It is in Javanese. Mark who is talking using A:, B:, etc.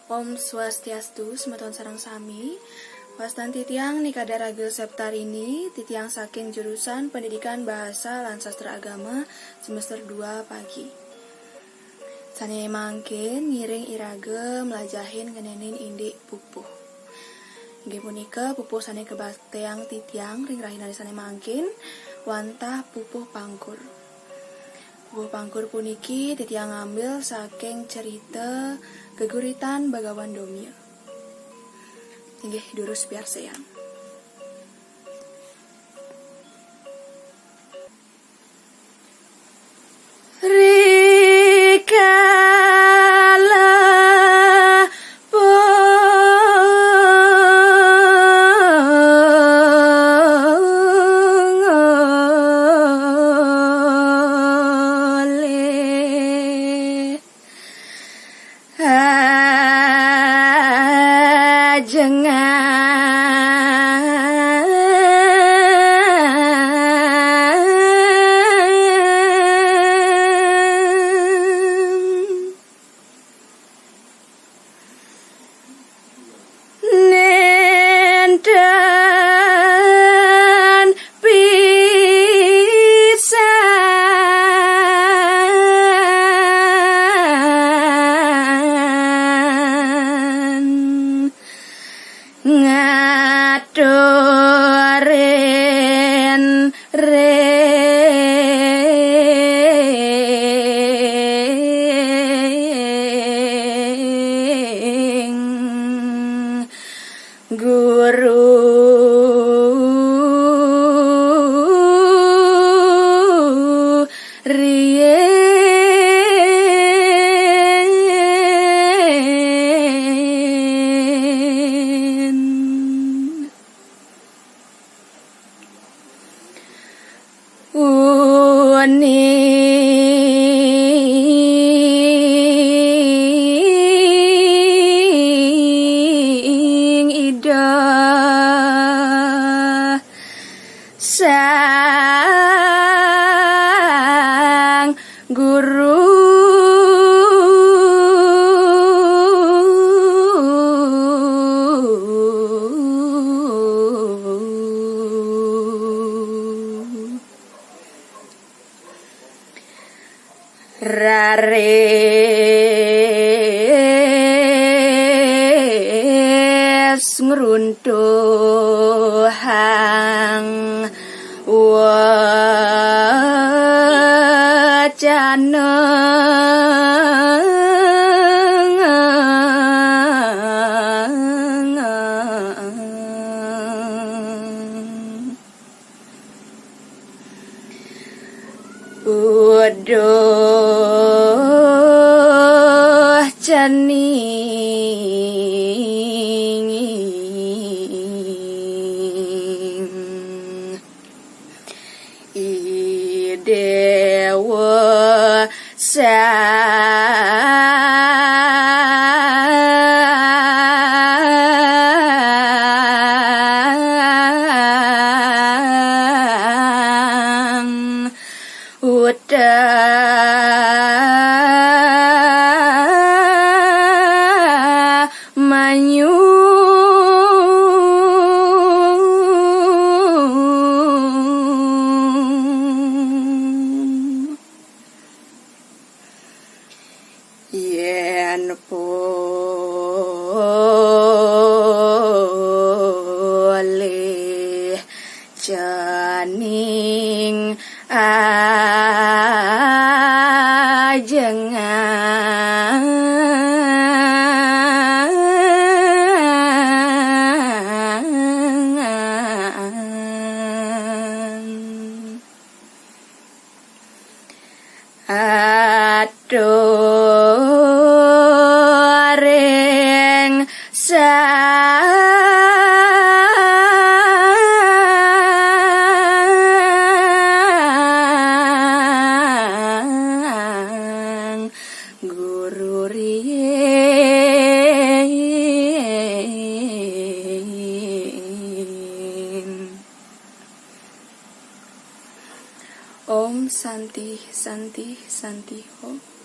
A: Om Swastiastu, Semeton Sarang Sami. Wastan titiang nikada ragil septarini, titiang saking jurusan Pendidikan Bahasa lan Sastra Agama semester 2 pagi. Sane mangkin ngiring irage melajahin ngenenin indik pupuh. Inggih punika pupuh sane kebakteang titiang ring rahinane sane mangkin wantah pupuh pangkur. Pupuh pangkur puniki titiang ngambil saking cerita geguritan Bagawan Domya. Inggih durus biar sayang. Ngatoren ring guru uning ida sang guru rares ngruntuhang wacana uduh cening idewa sang manyu yen boleh janing atureng sang guru rien. Om Santi Santi Santi Ho.